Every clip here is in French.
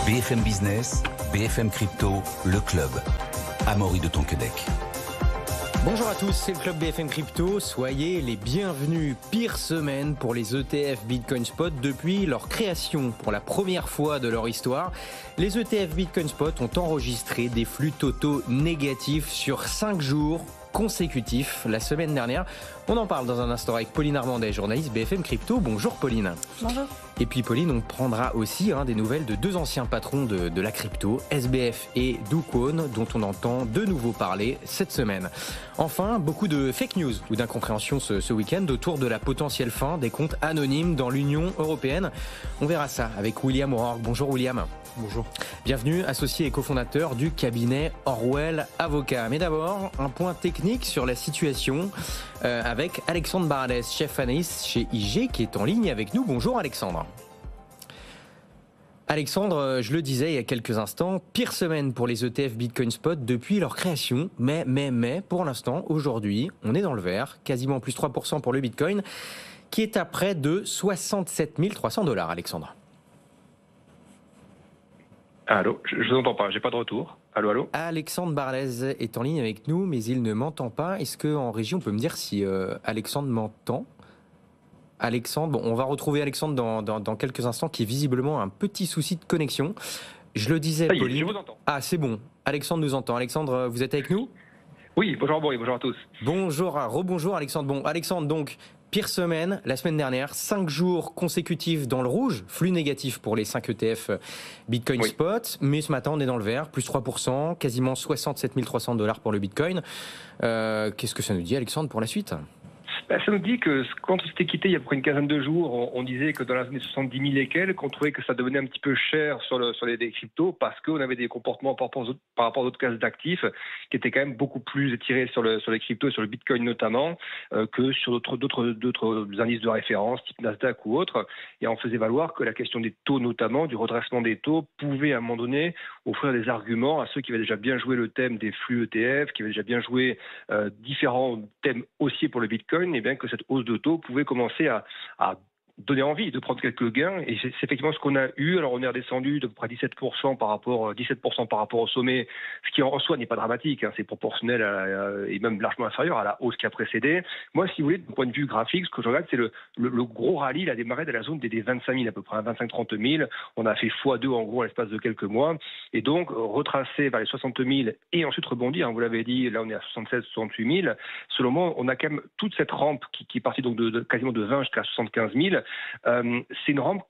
BFM Business, BFM Crypto, le club. Amaury de Tonquédec. Bonjour à tous, c'est le club BFM Crypto. Soyez les bienvenus. Pire semaine pour les ETF Bitcoin Spot depuis leur création pour la première fois de leur histoire. Les ETF Bitcoin Spot ont enregistré des flux totaux négatifs sur 5 jours consécutifs la semaine dernière. On en parle dans un instant avec Pauline Armandet, journaliste BFM Crypto. Bonjour Pauline. Bonjour. Et puis Pauline, on prendra aussi des nouvelles de deux anciens patrons de la crypto, SBF et Do Kwon, dont on entend de nouveau parler cette semaine. Enfin, beaucoup de fake news ou d'incompréhension ce week-end autour de la potentielle fin des comptes anonymes dans l'Union européenne. On verra ça avec William O'Rourke. Bonjour William. Bonjour. Bienvenue, associé et cofondateur du cabinet Orwell Avocat. Mais d'abord, un point technique sur la situation avec Alexandre Baradez, chef analyste chez IG, qui est en ligne avec nous. Bonjour Alexandre. Alexandre, je le disais il y a quelques instants, pire semaine pour les ETF Bitcoin Spot depuis leur création. Mais pour l'instant, aujourd'hui, on est dans le vert, quasiment plus 3% pour le Bitcoin, qui est à près de 67 300 $, Alexandre. Allô, je vous entends pas, j'ai pas de retour. Allô. Alexandre Baradez est en ligne avec nous, mais il ne m'entend pas. Est-ce qu'en régie, on peut me dire si Alexandre m'entend ? Alexandre, bon, on va retrouver Alexandre dans quelques instants, qui est visiblement un petit souci de connexion. Je le disais, Pauline. Je vous entends. Ah, c'est bon. Alexandre nous entend. Alexandre, vous êtes avec nous ? Oui, bonjour Amaury, bonjour à tous. Bonjour, rebonjour Alexandre. Bon, Alexandre, donc, pire semaine, la semaine dernière, 5 jours consécutifs dans le rouge, flux négatif pour les 5 ETF Bitcoin Spot, mais ce matin on est dans le vert, plus 3%, quasiment 67 300 $ pour le Bitcoin. Qu'est-ce que ça nous dit Alexandre pour la suite ? Ça nous dit que quand on s'était quitté il y a à peu près une quinzaine de jours, on disait que dans la zone des 70 000 et quelques, qu'on trouvait que ça devenait un petit peu cher sur les cryptos parce qu'on avait des comportements par rapport à d'autres classes d'actifs qui étaient quand même beaucoup plus étirés sur les cryptos, sur le Bitcoin notamment, que sur d'autres indices de référence, type Nasdaq ou autres. Et on faisait valoir que la question des taux notamment, du redressement des taux, pouvait à un moment donné offrir des arguments à ceux qui avaient déjà bien joué le thème des flux ETF, qui avaient déjà bien joué différents thèmes haussiers pour le Bitcoin, et bien que cette hausse de taux pouvait commencer à donner envie de prendre quelques gains, et c'est effectivement ce qu'on a eu. Alors on est redescendu de près 17% par rapport au sommet, ce qui en soi n'est pas dramatique, hein, c'est proportionnel et même largement inférieur à la hausse qui a précédé. Moi, si vous voulez, d'un point de vue graphique, ce que je regarde, c'est le gros rallye. Il a démarré dans la zone des 25 000 à peu près, 25-30 000. On a fait x2 en gros à l'espace de quelques mois, et donc retracé vers les 60 000 et ensuite rebondir, hein, vous l'avez dit, là on est à 76-68 000. Selon moi, on a quand même toute cette rampe qui est partie donc de quasiment de 20 jusqu'à 75 000. C'est une rampe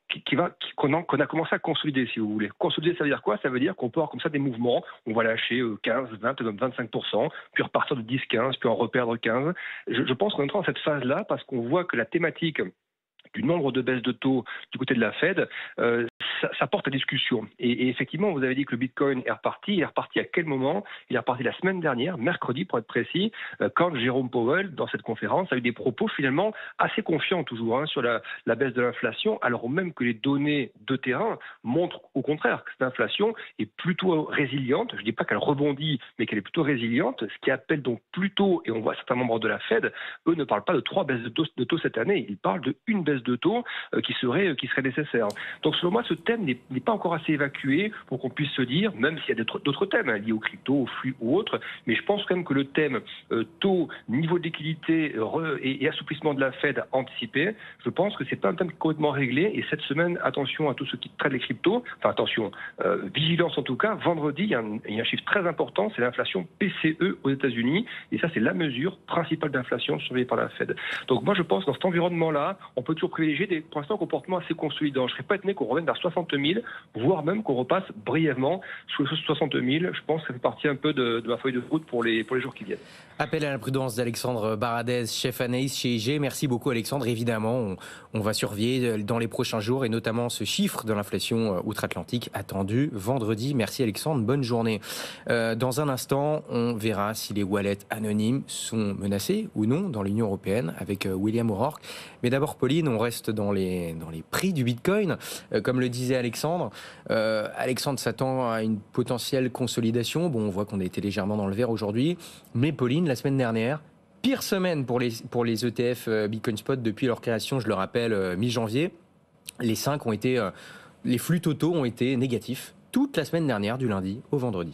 qu'on a commencé à consolider, si vous voulez. Consolider, ça veut dire quoi ? Ça veut dire qu'on peut avoir comme ça des mouvements. On va lâcher 15, 20, même 25%, puis repartir de 10, 15, puis en reperdre 15. Je pense qu'on est entré dans cette phase-là parce qu'on voit que la thématique du nombre de baisses de taux du côté de la Fed, ça porte à discussion. Et effectivement, vous avez dit que le Bitcoin est reparti. Il est reparti à quel moment ? Il est reparti la semaine dernière, mercredi pour être précis, quand Jérôme Powell, dans cette conférence, a eu des propos finalement assez confiants toujours sur la baisse de l'inflation, alors même que les données de terrain montrent au contraire que cette inflation est plutôt résiliente. Je ne dis pas qu'elle rebondit, mais qu'elle est plutôt résiliente, ce qui appelle donc plutôt, et on voit certains membres de la Fed, eux ne parlent pas de 3 baisses de taux cette année, ils parlent de une baisse de taux qui serait nécessaire. Donc selon moi, ce thème n'est pas encore assez évacué pour qu'on puisse se dire, même s'il y a d'autres thèmes liés aux cryptos, aux flux ou autres, mais je pense quand même que le thème taux, niveau de liquidité et assouplissement de la Fed anticipé, je pense que c'est pas un thème complètement réglé. Et cette semaine, attention à tous ceux qui traitent les cryptos, enfin attention, vigilance en tout cas. Vendredi, il y a un chiffre très important, c'est l'inflation PCE aux États-Unis, et ça c'est la mesure principale d'inflation surveillée par la Fed. Donc moi je pense que dans cet environnement-là, on peut toujours privilégier pour l'instant, comportements assez consolidants. Je ne serais pas étonné qu'on revienne vers 60 000, voire même qu'on repasse brièvement sous les 60 000. Je pense que ça fait partie un peu de ma feuille de route pour les jours qui viennent. Appel à la prudence d'Alexandre Baradez, chef analyste chez IG. Merci beaucoup Alexandre. Évidemment, on va surveiller dans les prochains jours et notamment ce chiffre de l'inflation outre-Atlantique attendu vendredi. Merci Alexandre, bonne journée. Dans un instant, on verra si les wallets anonymes sont menacés ou non dans l'Union européenne avec William O'Rourke. Mais d'abord Pauline, on reste dans les prix du Bitcoin. Comme le disait Alexandre, Alexandre s'attend à une potentielle consolidation. Bon, on voit qu'on a été légèrement dans le vert aujourd'hui. Mais Pauline, la semaine dernière, pire semaine pour les ETF Bitcoin Spot depuis leur création, je le rappelle, mi-janvier. Les flux totaux ont été négatifs. toute la semaine dernière, du lundi au vendredi.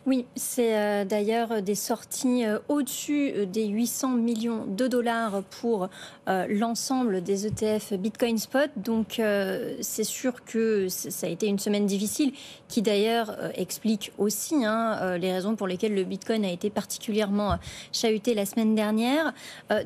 Oui, c'est d'ailleurs des sorties au-dessus des 800 millions de dollars pour l'ensemble des ETF Bitcoin Spot. Donc c'est sûr que ça a été une semaine difficile qui d'ailleurs explique aussi les raisons pour lesquelles le Bitcoin a été particulièrement chahuté la semaine dernière.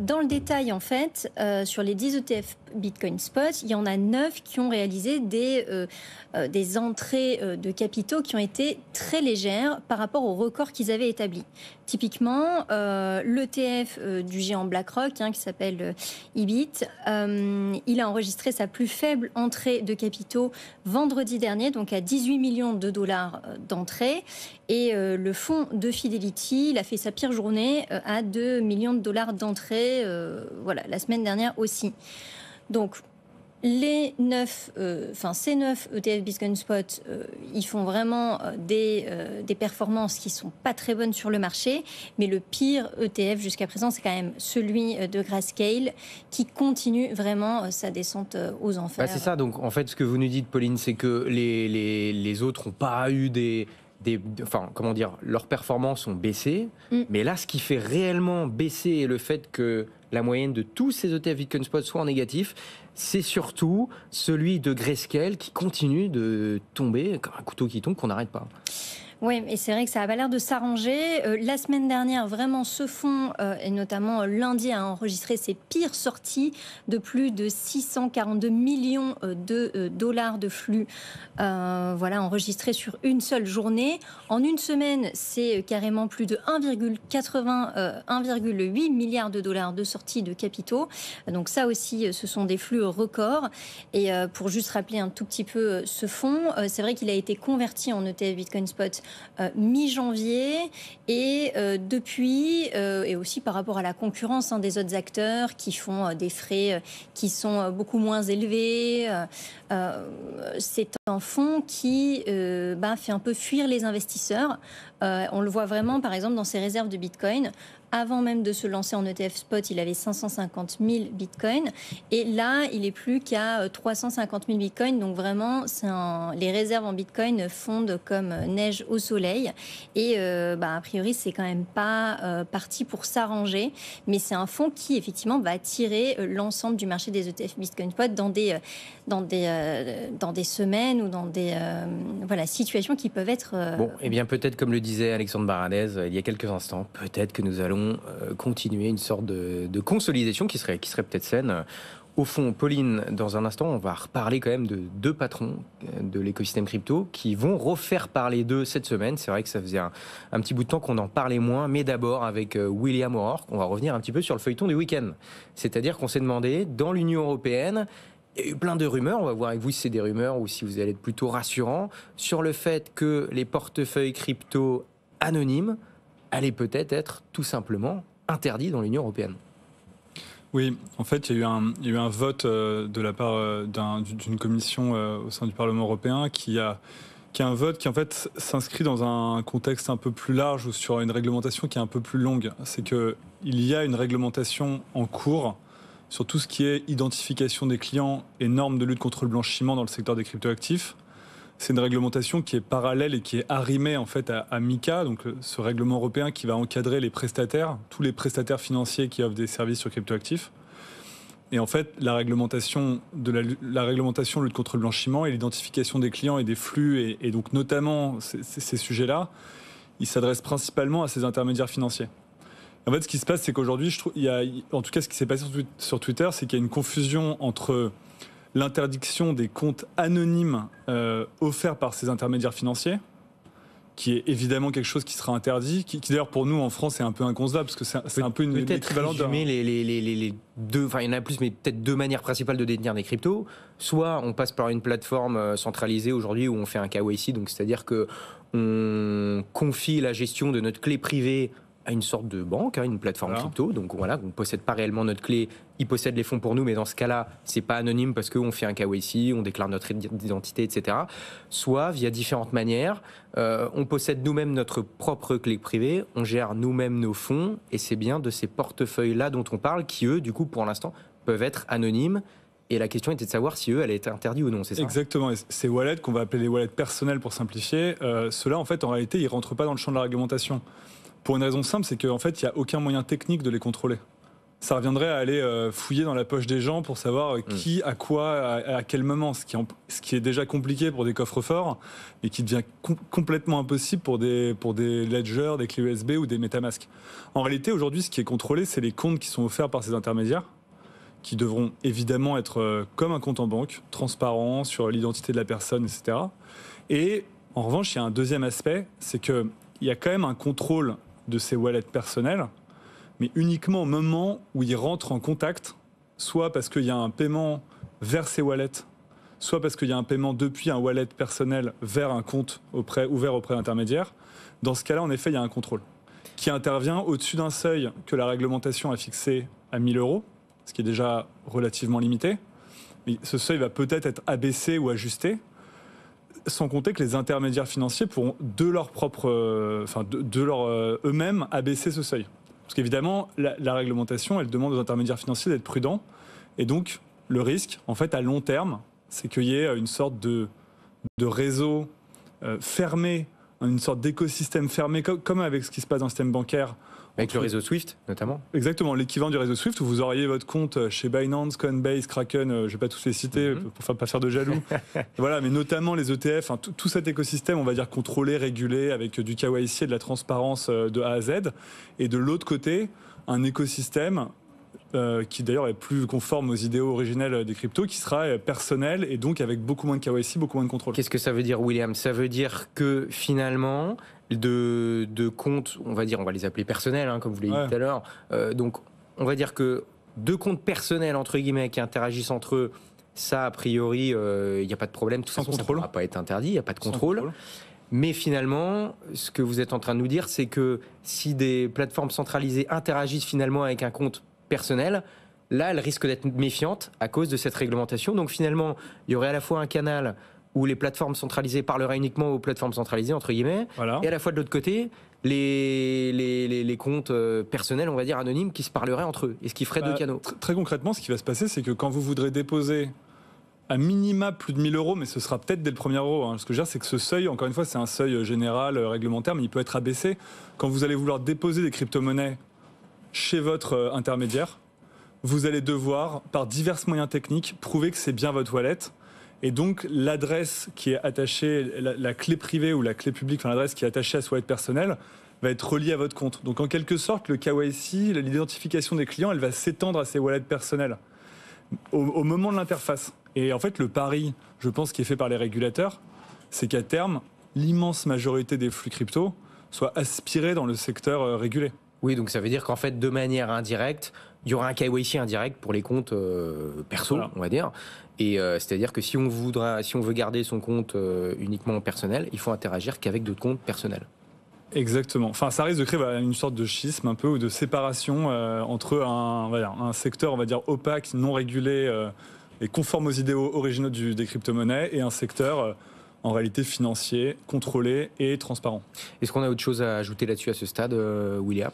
Dans le détail, en fait, sur les 10 ETF Bitcoin Spot, il y en a 9 qui ont réalisé des entrées de capitaux qui ont été très légères par rapport aux records qu'ils avaient établis. Typiquement, l'ETF du géant BlackRock, qui s'appelle IBIT, il a enregistré sa plus faible entrée de capitaux vendredi dernier, donc à 18 millions de dollars d'entrée. Et le fonds de Fidelity, il a fait sa pire journée à 2 millions de dollars d'entrée, la semaine dernière aussi. Donc, ces 9 ETF Bitcoin Spot, ils font vraiment des performances qui sont pas très bonnes sur le marché, mais le pire ETF jusqu'à présent, c'est quand même celui de Grayscale qui continue vraiment sa descente aux enfers. C'est ça, donc en fait, ce que vous nous dites, Pauline, c'est que les autres n'ont pas eu leurs performances ont baissé, mais là, ce qui fait réellement baisser le fait que la moyenne de tous ces ETF Bitcoin Spot soit en négatif, c'est surtout celui de Grayscale qui continue de tomber comme un couteau qui tombe, qu'on n'arrête pas. Oui, et c'est vrai que ça n'a pas l'air de s'arranger. La semaine dernière, vraiment, ce fonds, et notamment lundi, a enregistré ses pires sorties de plus de 642 millions de dollars de flux enregistrés sur une seule journée. En une semaine, c'est carrément plus de 1,8 milliard de dollars de sorties de capitaux. Donc ça aussi, ce sont des flux records. Et pour juste rappeler un tout petit peu ce fonds, c'est vrai qu'il a été converti en ETF Bitcoin Spot mi-janvier et depuis, et aussi par rapport à la concurrence des autres acteurs qui font des frais qui sont beaucoup moins élevés, c'est un fonds qui fait un peu fuir les investisseurs. On le voit vraiment par exemple dans ses réserves de Bitcoin. Avant même de se lancer en ETF spot, il avait 550 000 bitcoins. Et là, il est plus qu'à 350 000 bitcoins. Donc vraiment, les réserves en bitcoin fondent comme neige au soleil. Et a priori, c'est quand même pas parti pour s'arranger. Mais c'est un fonds qui, effectivement, va attirer l'ensemble du marché des ETF Bitcoin Spot dans des semaines ou dans des situations qui peuvent être... bien peut-être, comme le disait Alexandre Baradez il y a quelques instants, peut-être que nous allons continuer une sorte de consolidation qui serait peut-être saine. Au fond, Pauline, dans un instant, on va reparler quand même de deux patrons de l'écosystème crypto qui vont refaire parler d'eux cette semaine. C'est vrai que ça faisait un petit bout de temps qu'on en parlait moins, mais d'abord avec William O'Rourke, on va revenir un petit peu sur le feuilleton du week-end. C'est-à-dire qu'on s'est demandé, dans l'Union européenne, il y a eu plein de rumeurs, on va voir avec vous si c'est des rumeurs ou si vous allez être plutôt rassurant, sur le fait que les portefeuilles crypto anonymes allaient peut-être être tout simplement interdits dans l'Union européenne. Oui, en fait, il y a eu un vote de la part d'une commission au sein du Parlement européen qui a un vote qui en fait s'inscrit dans un contexte un peu plus large ou sur une réglementation qui est un peu plus longue. C'est qu'il y a une réglementation en cours sur tout ce qui est identification des clients et normes de lutte contre le blanchiment dans le secteur des cryptoactifs. C'est une réglementation qui est parallèle et qui est arrimée en fait à MiCA, donc ce règlement européen qui va encadrer les prestataires, tous les prestataires financiers qui offrent des services sur cryptoactifs. Et en fait, la réglementation lutte contre le blanchiment et l'identification des clients et des flux, et donc notamment ces sujets-là, ils s'adressent principalement à ces intermédiaires financiers. En fait, ce qui se passe, c'est qu'aujourd'hui, en tout cas, ce qui s'est passé sur Twitter, c'est qu'il y a une confusion entre l'interdiction des comptes anonymes offerts par ces intermédiaires financiers, qui est évidemment quelque chose qui sera interdit, qui d'ailleurs pour nous en France est un peu inconcevable, parce que c'est un peu une équivalent d'un... les deux, enfin il y en a plus, mais peut-être deux manières principales de détenir des cryptos. Soit on passe par une plateforme centralisée aujourd'hui où on fait un KYC, donc c'est-à-dire que on confie la gestion de notre clé privée à une sorte de banque, une plateforme crypto. Donc voilà, on ne possède pas réellement notre clé, ils possèdent les fonds pour nous, mais dans ce cas-là, c'est pas anonyme parce qu'on fait un KYC, on déclare notre identité, etc. Soit via différentes manières, on possède nous-mêmes notre propre clé privée, on gère nous-mêmes nos fonds, et c'est bien de ces portefeuilles-là dont on parle qui, eux, du coup, pour l'instant, peuvent être anonymes Et la question était de savoir si eux allaient être interdits ou non, c'est ça? Exactement. Et ces wallets qu'on va appeler les wallets personnels pour simplifier, ceux-là, en fait, en réalité, ils ne rentrent pas dans le champ de la réglementation. Pour une raison simple, c'est qu'en fait, il n'y a aucun moyen technique de les contrôler. Ça reviendrait à aller fouiller dans la poche des gens pour savoir qui, à quoi, à quel moment, ce qui est déjà compliqué pour des coffres forts, mais qui devient complètement impossible pour des ledgers, des clés USB ou des MetaMask. En réalité, aujourd'hui, ce qui est contrôlé, c'est les comptes qui sont offerts par ces intermédiaires, qui devront évidemment être comme un compte en banque, transparent sur l'identité de la personne, etc. Et en revanche, il y a un deuxième aspect, c'est qu'il y a quand même un contrôle de ces wallets personnels, mais uniquement au moment où ils rentrent en contact, soit parce qu'il y a un paiement vers ces wallets, soit parce qu'il y a un paiement depuis un wallet personnel vers un compte ouvert auprès d'intermédiaires. Dans ce cas-là, en effet, il y a un contrôle qui intervient au-dessus d'un seuil que la réglementation a fixé à 1 000 €, ce qui est déjà relativement limité. Mais ce seuil va peut-être être abaissé ou ajusté, sans compter que les intermédiaires financiers pourront eux-mêmes abaisser ce seuil. Parce qu'évidemment, la réglementation, elle demande aux intermédiaires financiers d'être prudents. Et donc, le risque, en fait, à long terme, c'est qu'il y ait une sorte de réseau fermé, une sorte d'écosystème fermé, comme avec ce qui se passe dans le système bancaire. Avec le réseau SWIFT, notamment. Exactement, l'équivalent du réseau SWIFT, où vous auriez votre compte chez Binance, Coinbase, Kraken, je ne vais pas tous les citer pour ne pas faire de jaloux. Voilà, mais notamment les ETF, tout cet écosystème, on va dire contrôlé, régulé, avec du KYC et de la transparence de A à Z. Et de l'autre côté, un écosystème qui d'ailleurs est plus conforme aux idéaux originels des cryptos, qui sera personnel et donc avec beaucoup moins de KYC, beaucoup moins de contrôle. Qu'est-ce que ça veut dire, William? Ça veut dire que finalement, de comptes, on va les appeler personnels, comme vous l'avez dit tout à l'heure, donc on va dire que 2 comptes personnels, entre guillemets, qui interagissent entre eux, ça, a priori, il n'y a pas de problème, tout ça ne pourra pas être interdit, il n'y a pas de contrôle. Mais finalement, ce que vous êtes en train de nous dire, c'est que si des plateformes centralisées interagissent finalement avec un compte personnel, là, elles risquent d'être méfiantes à cause de cette réglementation. Donc finalement, il y aurait à la fois un canal où les plateformes centralisées parleraient uniquement aux plateformes centralisées, entre guillemets, et à la fois de l'autre côté, les comptes personnels, on va dire anonymes, qui se parleraient entre eux, et ce qui ferait 2 canaux. Très concrètement, ce qui va se passer, c'est que quand vous voudrez déposer à minima plus de 1 000 €, mais ce sera peut-être dès le premier euro. Ce que je veux dire, c'est que ce seuil, encore une fois, c'est un seuil général, réglementaire, mais il peut être abaissé. Quand vous allez vouloir déposer des crypto-monnaies chez votre intermédiaire, vous allez devoir, par divers moyens techniques, prouver que c'est bien votre wallet. Et donc, l'adresse qui est attachée, la clé privée ou la clé publique, enfin l'adresse qui est attachée à ce wallet personnel, va être reliée à votre compte. Donc, en quelque sorte, le KYC, l'identification des clients, elle va s'étendre à ces wallets personnels au moment de l'interface. Et en fait, le pari, je pense, qui est fait par les régulateurs, c'est qu'à terme, l'immense majorité des flux crypto soient aspirés dans le secteur régulé. Oui, donc ça veut dire qu'en fait, de manière indirecte, il y aura un KYC indirect pour les comptes perso, on va dire. Et c'est-à-dire que si on veut garder son compte uniquement personnel, il faut interagir qu'avec d'autres comptes personnels. Exactement. Enfin, ça risque de créer une sorte de schisme un peu ou de séparation entre un secteur, on va dire, opaque, non régulé et conforme aux idéaux originaux des crypto-monnaies et un secteur en réalité financier, contrôlé et transparent. Est-ce qu'on a autre chose à ajouter là-dessus à ce stade, William ?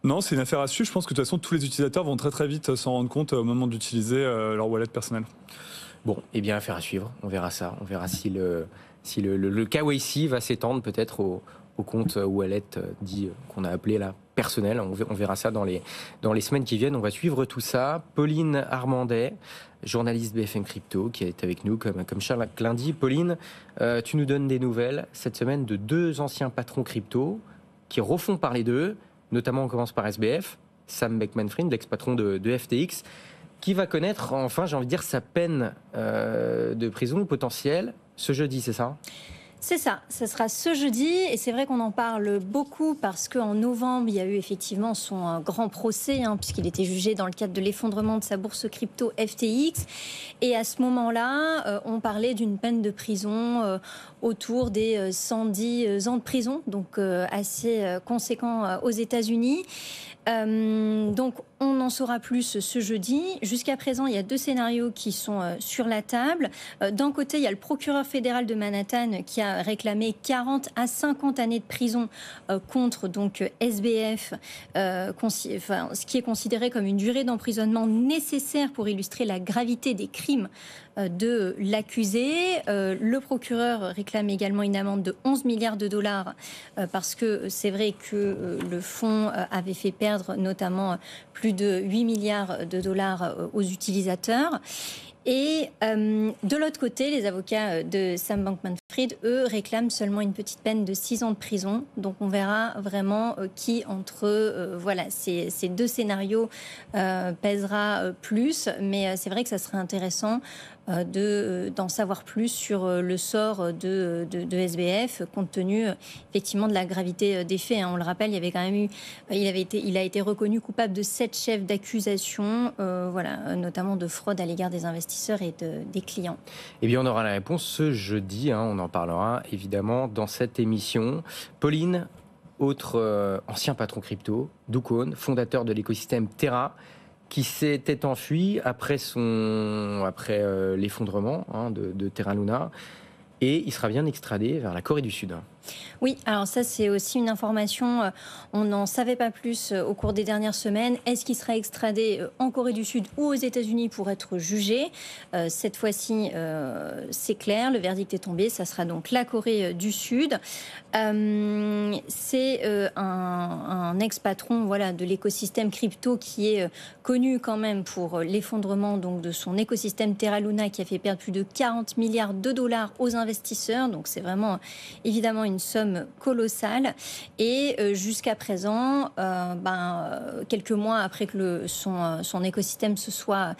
Non, c'est une affaire à suivre. Je pense que de toute façon, tous les utilisateurs vont très très vite s'en rendre compte au moment d'utiliser leur wallet personnel. Bon, eh bien, affaire à suivre. On verra ça. On verra si le KYC va s'étendre peut-être au compte wallet dit qu'on a appelé là personnel. On verra ça dans les semaines qui viennent. On va suivre tout ça. Pauline Armandet, journaliste BFM Crypto, qui est avec nous comme chaque lundi. Pauline, tu nous donnes des nouvelles cette semaine de 2 anciens patrons crypto qui refont parler d'eux. Notamment, on commence par SBF, Sam Bankman-Fried, l'ex-patron de FTX, qui va connaître, enfin, j'ai envie de dire, sa peine de prison potentielle ce jeudi, c'est ça ? C'est ça, ce sera ce jeudi et c'est vrai qu'on en parle beaucoup parce qu'en novembre, il y a eu effectivement son grand procès puisqu'il était jugé dans le cadre de l'effondrement de sa bourse crypto FTX et à ce moment-là, on parlait d'une peine de prison autour des 110 ans de prison, donc assez conséquent aux États-Unis. Donc On en saura plus ce jeudi. Jusqu'à présent, il y a 2 scénarios qui sont sur la table. D'un côté, il y a le procureur fédéral de Manhattan qui a réclamé 40 à 50 années de prison contre donc SBF, ce qui est considéré comme une durée d'emprisonnement nécessaire pour illustrer la gravité des crimes de l'accusé. Le procureur réclame également une amende de 11 milliards de dollars parce que c'est vrai que le fonds avait fait perdre notamment plus de 8 milliards de dollars aux utilisateurs. Et de l'autre côté, les avocats de Sam Bankman-Fried, eux, réclament seulement une petite peine de 6 ans de prison. Donc on verra vraiment qui entre ces 2 scénarios pèsera plus. Mais c'est vrai que ça serait intéressant d'en savoir plus sur le sort de SBF, compte tenu effectivement de la gravité des faits. On le rappelle, il y avait quand même eu, il a été reconnu coupable de 7 chefs d'accusation, notamment de fraude à l'égard des investisseurs et des clients. Eh bien, on aura la réponse ce jeudi. On en parlera évidemment dans cette émission. Pauline, autre ancien patron crypto, Do Kwon, fondateur de l'écosystème Terra, qui s'était enfui après l'effondrement de Terra Luna, et il sera bien extradé vers la Corée du Sud. Oui, alors ça c'est aussi une information, on n'en savait pas plus au cours des dernières semaines. Est-ce qu'il sera extradé en Corée du Sud ou aux États-Unis pour être jugé ? Cette fois-ci, c'est clair, le verdict est tombé, ça sera donc la Corée du Sud. C'est un ex-patron de l'écosystème crypto qui est connu quand même pour l'effondrement donc, de son écosystème Terra Luna qui a fait perdre plus de 40 milliards de dollars aux investisseurs. Donc c'est vraiment évidemment une somme colossale. Et jusqu'à présent, quelques mois après que son écosystème se soit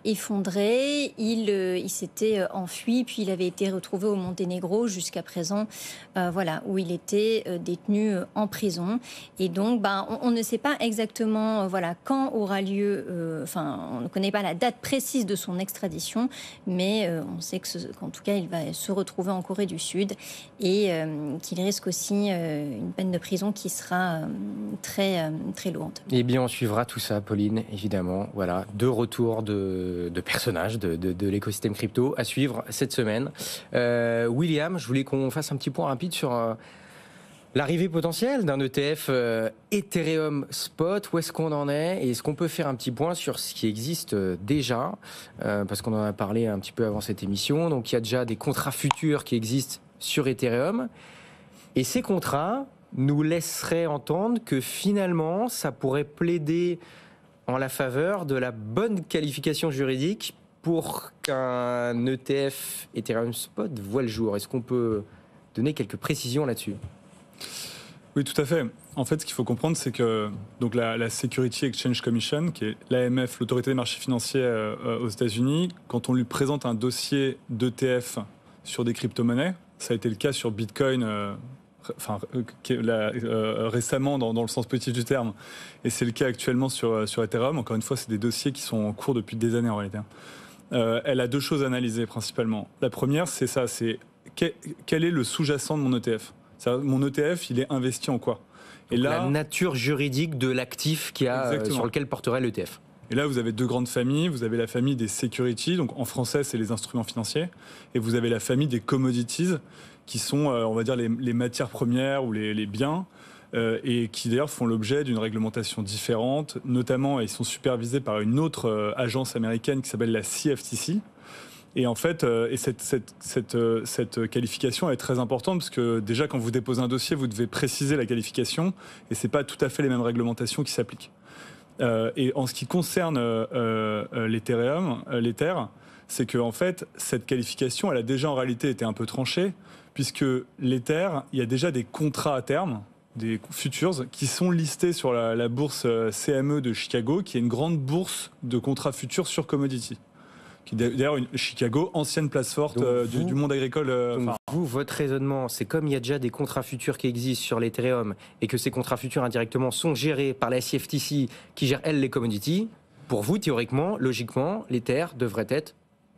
effondré, il s'était enfui, puis il avait été retrouvé au Monténégro jusqu'à présent, où il était détenu en prison. Et donc, on ne sait pas exactement quand aura lieu, on ne connaît pas la date précise de son extradition, mais on sait qu'en tout cas, il va se retrouver en Corée du Sud et qu'il risque aussi une peine de prison qui sera très, très lourde. Eh bien, on suivra tout ça, Pauline, évidemment. Voilà, 2 retours de personnages de l'écosystème crypto à suivre cette semaine. William, je voulais qu'on fasse un petit point rapide sur l'arrivée potentielle d'un ETF Ethereum Spot. Où est-ce qu'on en est ? Et est-ce qu'on peut faire un petit point sur ce qui existe déjà ? Parce qu'on en a parlé un petit peu avant cette émission. Donc, il y a déjà des contrats futurs qui existent sur Ethereum. Et ces contrats nous laisseraient entendre que finalement, ça pourrait plaider en la faveur de la bonne qualification juridique pour qu'un ETF Ethereum Spot voit le jour. Est-ce qu'on peut donner quelques précisions là-dessus ? Oui, tout à fait. En fait, ce qu'il faut comprendre, c'est que donc la Security Exchange Commission, qui est l'AMF, l'autorité des marchés financiers aux États-Unis, quand on lui présente un dossier d'ETF sur des crypto-monnaies, ça a été le cas sur Bitcoin récemment dans le sens positif du terme, et c'est le cas actuellement sur Ethereum. Encore une fois, c'est des dossiers qui sont en cours depuis des années en réalité. Elle a 2 choses à analyser principalement. La première, c'est ça, c'est quel est le sous-jacent de mon ETF ? Mon ETF, il est investi en quoi ? Et là, la nature juridique de l'actif sur lequel porterait l'ETF. Et là, vous avez 2 grandes familles. Vous avez la famille des securities, donc en français, c'est les instruments financiers. Et vous avez la famille des commodities, qui sont, on va dire, les matières premières ou les biens, et qui d'ailleurs font l'objet d'une réglementation différente. Notamment, ils sont supervisés par une autre agence américaine qui s'appelle la CFTC. Et en fait, cette qualification est très importante parce que déjà, quand vous déposez un dossier, vous devez préciser la qualification et c'est pas tout à fait les mêmes réglementations qui s'appliquent. Et en ce qui concerne l'Ether, c'est que en fait, cette qualification, elle a déjà en réalité été un peu tranchée puisque l'Ether, il y a déjà des contrats à terme, des futures, qui sont listés sur la bourse CME de Chicago, qui est une grande bourse de contrats futurs sur commodity. D'ailleurs, Chicago, ancienne place forte du monde agricole. Votre raisonnement, c'est comme il y a déjà des contrats futurs qui existent sur l'Ethereum et que ces contrats futurs indirectement sont gérés par la CFTC qui gère, elle, les commodities. Pour vous, théoriquement, logiquement, l'Ether devrait être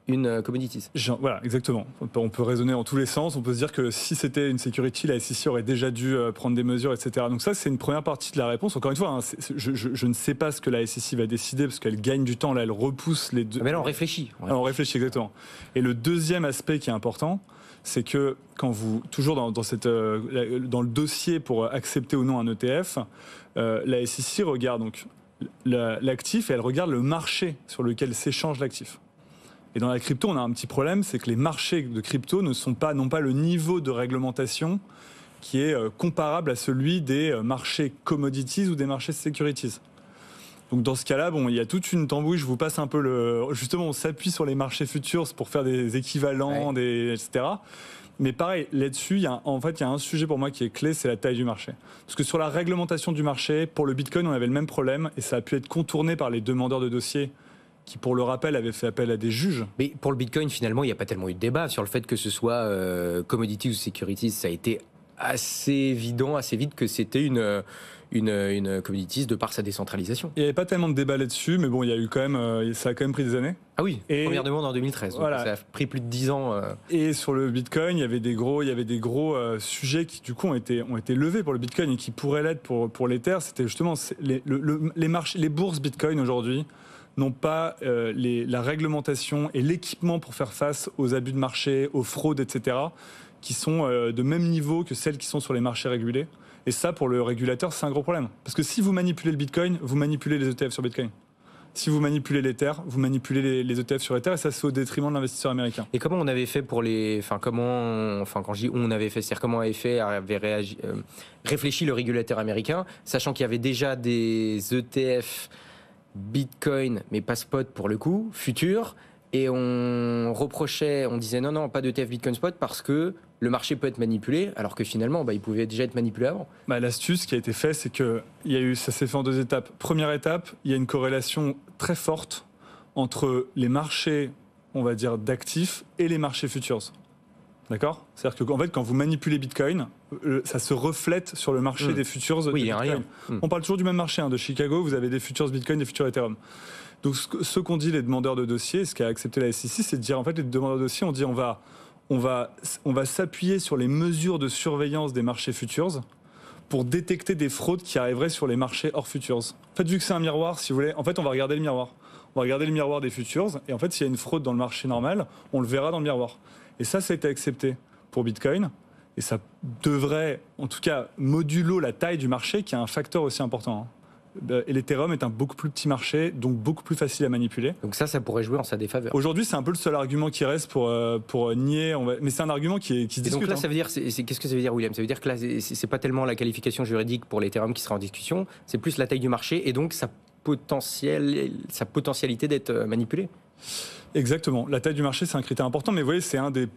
une commodities. Voilà, exactement. On peut raisonner en tous les sens. On peut se dire que si c'était une security, la SEC aurait déjà dû prendre des mesures, etc. Donc ça, c'est une première partie de la réponse. Encore une fois, je ne sais pas ce que la SEC va décider parce qu'elle gagne du temps. Là, elle repousse les deux. Mais là, on réfléchit. On réfléchit, exactement. Et le deuxième aspect qui est important, c'est que quand vous, toujours dans le dossier pour accepter ou non un ETF, la SEC regarde donc l'actif et elle regarde le marché sur lequel s'échange l'actif. Et dans la crypto, on a un petit problème, c'est que les marchés de crypto n'ont pas le niveau de réglementation qui est comparable à celui des marchés commodities ou des marchés securities. Donc dans ce cas-là, il y a toute une tambouille. Je vous passe un peu justement, on s'appuie sur les marchés futures pour faire des équivalents, etc. Mais pareil, là-dessus, il y a un sujet pour moi qui est clé, c'est la taille du marché. Parce que sur la réglementation du marché, pour le Bitcoin, on avait le même problème et ça a pu être contourné par les demandeurs de dossiers qui, pour le rappel, avaient fait appel à des juges. Mais pour le Bitcoin, finalement, il n'y a pas tellement eu de débat sur le fait que ce soit commodities ou securities. Ça a été assez évident, assez vite que c'était une commodities de par sa décentralisation. Il n'y avait pas tellement de débat là-dessus, mais bon, il y a eu quand même, ça a quand même pris des années. Ah oui, première demande en 2013. Voilà. Donc ça a pris plus de 10 ans. Et sur le Bitcoin, il y avait des gros sujets qui, du coup, ont été levés pour le Bitcoin et qui pourraient l'être pour l'Ether. C'était justement les bourses Bitcoin aujourd'hui n'ont pas la réglementation et l'équipement pour faire face aux abus de marché, aux fraudes, etc., qui sont de même niveau que celles qui sont sur les marchés régulés. Et ça, pour le régulateur, c'est un gros problème. Parce que si vous manipulez le Bitcoin, vous manipulez les ETF sur Bitcoin. Si vous manipulez l'Ether, vous manipulez les ETF sur Ether, et ça, c'est au détriment de l'investisseur américain. Et comment on avait fait pour les... quand je dis on avait fait, c'est-à-dire comment avait réfléchi le régulateur américain, sachant qu'il y avait déjà des ETF Bitcoin, mais pas spot pour le coup, futur, et on disait non, pas d'ETF Bitcoin spot parce que le marché peut être manipulé, alors que finalement, il pouvait déjà être manipulé avant. L'astuce qui a été faite, c'est que ça s'est fait en 2 étapes. Première étape, il y a une corrélation très forte entre les marchés, on va dire, d'actifs et les marchés futures. D'accord ? C'est-à-dire qu'en fait, quand vous manipulez Bitcoin, ça se reflète sur le marché des futures de Bitcoin. On parle toujours du même marché, de Chicago, vous avez des futures Bitcoin, des futures Ethereum. Donc ce qu'ont dit les demandeurs de dossiers, ce qu'a accepté la SEC, c'est de dire, en fait, les demandeurs de dossiers ont dit on va s'appuyer sur les mesures de surveillance des marchés futures pour détecter des fraudes qui arriveraient sur les marchés hors futures. En fait, vu que c'est un miroir, si vous voulez, en fait, on va regarder le miroir. On va regarder le miroir des futures, et en fait, s'il y a une fraude dans le marché normal, on le verra dans le miroir. Et ça a été accepté pour Bitcoin, et ça devrait, en tout cas, modulo la taille du marché, qui est un facteur aussi important. Et l'Ethereum est un beaucoup plus petit marché, donc beaucoup plus facile à manipuler. Donc ça pourrait jouer en sa défaveur. Aujourd'hui, c'est un peu le seul argument qui reste pour nier. Mais c'est un argument qui se discute. Donc là, ça veut dire, qu'est-ce que ça veut dire, William ? Ça veut dire que là, c'est pas tellement la qualification juridique pour l'Ethereum qui sera en discussion, c'est plus la taille du marché et donc sa potentialité d'être manipulée. Exactement. La taille du marché, c'est un critère important, mais vous voyez, c'est un des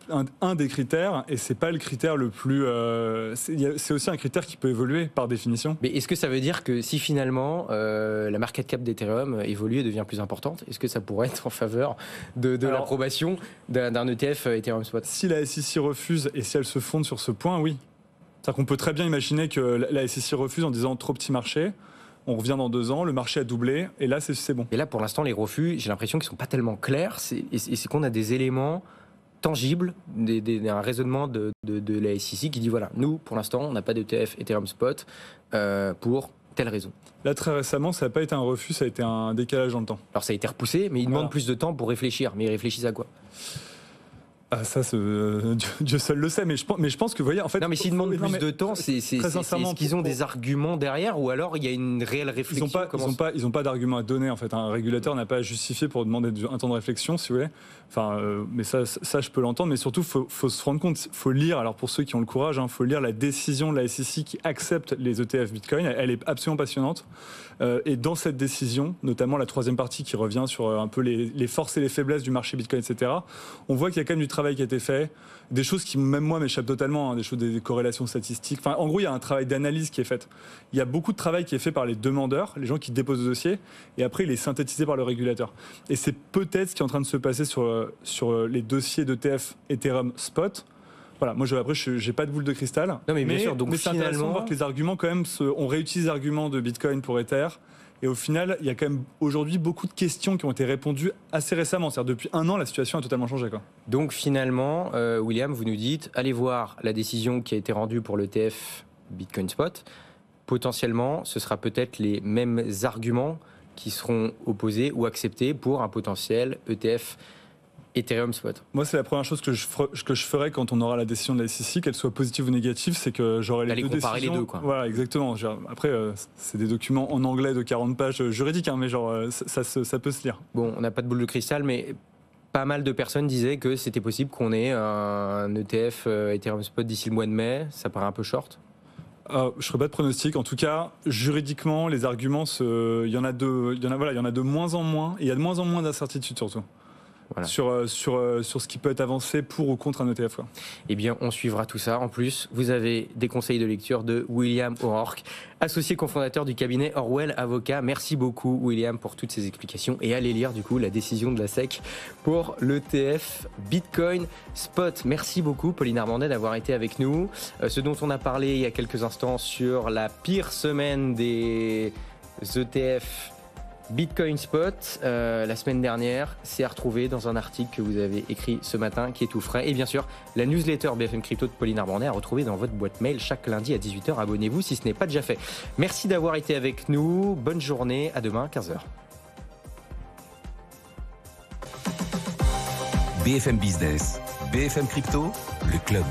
critères, et c'est pas le critère le plus. C'est aussi un critère qui peut évoluer par définition. Mais est-ce que ça veut dire que si finalement la market cap d'Ethereum évolue et devient plus importante, est-ce que ça pourrait être en faveur de l'approbation d'un ETF Ethereum Spot ? Si la SEC refuse et si elle se fonde sur ce point, oui. C'est-à-dire qu'on peut très bien imaginer que la SEC refuse en disant trop petit marché. On revient dans 2 ans, le marché a doublé, et là, c'est bon. Et là, pour l'instant, les refus, j'ai l'impression qu'ils ne sont pas tellement clairs. C'est qu'on a des éléments tangibles, un raisonnement de la SEC qui dit, voilà, nous, pour l'instant, on n'a pas d'ETF Ethereum Spot pour telle raison. Là, très récemment, ça n'a pas été un refus, ça a été un décalage dans le temps. Alors, ça a été repoussé, mais ils demandent plus de temps pour réfléchir. Mais ils réfléchissent à quoi ? Ça, Dieu seul le sait, mais je pense que vous voyez, en fait. Non, mais s'ils demandent plus de temps, est-ce qu'ils ont des arguments derrière, ou alors il y a une réelle réflexion ? Ils n'ont pas d'arguments à donner, en fait. Un régulateur n'a pas à justifier pour demander un temps de réflexion, si vous voulez. Enfin, mais ça, je peux l'entendre, mais surtout, faut se rendre compte, faut lire. Alors pour ceux qui ont le courage, faut lire la décision de la SEC qui accepte les ETF Bitcoin. Elle est absolument passionnante. Et dans cette décision, notamment la 3e partie qui revient sur un peu les forces et les faiblesses du marché Bitcoin, etc. On voit qu'il y a quand même du travail qui a été fait, des choses qui même moi m'échappent totalement, des corrélations statistiques. Enfin, en gros, il y a un travail d'analyse qui est fait. Il y a beaucoup de travail qui est fait par les demandeurs, les gens qui déposent le dossier, et après il est synthétisé par le régulateur. Et c'est peut-être ce qui est en train de se passer sur les dossiers d'ETF Ethereum Spot. Voilà, moi après j'ai pas de boule de cristal. Non, mais bien sûr, donc c'est intéressant de voir que les arguments quand même on réutilise les arguments de Bitcoin pour Ether. Et au final, il y a quand même aujourd'hui beaucoup de questions qui ont été répondues assez récemment. C'est-à-dire depuis 1 an, la situation a totalement changé, quoi. Donc finalement, William, vous nous dites, allez voir la décision qui a été rendue pour l'ETF Bitcoin Spot. Potentiellement, ce sera peut-être les mêmes arguments qui seront opposés ou acceptés pour un potentiel ETF Ethereum Spot. Moi, c'est la première chose que je ferai quand on aura la décision de la SEC, qu'elle soit positive ou négative, c'est que j'aurai les deux décisions. Comparer les deux, quoi. Voilà, exactement. Après, c'est des documents en anglais de 40 pages juridiques, hein, mais ça peut se lire. Bon, on n'a pas de boule de cristal, mais pas mal de personnes disaient que c'était possible qu'on ait un ETF Ethereum Spot d'ici le mois de mai. Ça paraît un peu short. Je ne ferai pas de pronostic. En tout cas, juridiquement, les arguments, il y en a de moins en moins, et il y a de moins en moins d'incertitudes surtout. Voilà. Sur ce qui peut être avancé pour ou contre un ETF. Quoi. Eh bien, on suivra tout ça. En plus, vous avez des conseils de lecture de William O'Rourke, associé cofondateur du cabinet Orwell Avocat. Merci beaucoup, William, pour toutes ces explications. Et allez lire, du coup, la décision de la SEC pour l'ETF Bitcoin Spot. Merci beaucoup, Pauline Armandet, d'avoir été avec nous. Ce dont on a parlé il y a quelques instants sur la pire semaine des ETF Bitcoin Spot, la semaine dernière, c'est à retrouver dans un article que vous avez écrit ce matin, qui est tout frais. Et bien sûr, la newsletter BFM Crypto de Pauline Armandet à retrouver dans votre boîte mail chaque lundi à 18h. Abonnez-vous si ce n'est pas déjà fait. Merci d'avoir été avec nous. Bonne journée. À demain, 15h. BFM Business, BFM Crypto, le club.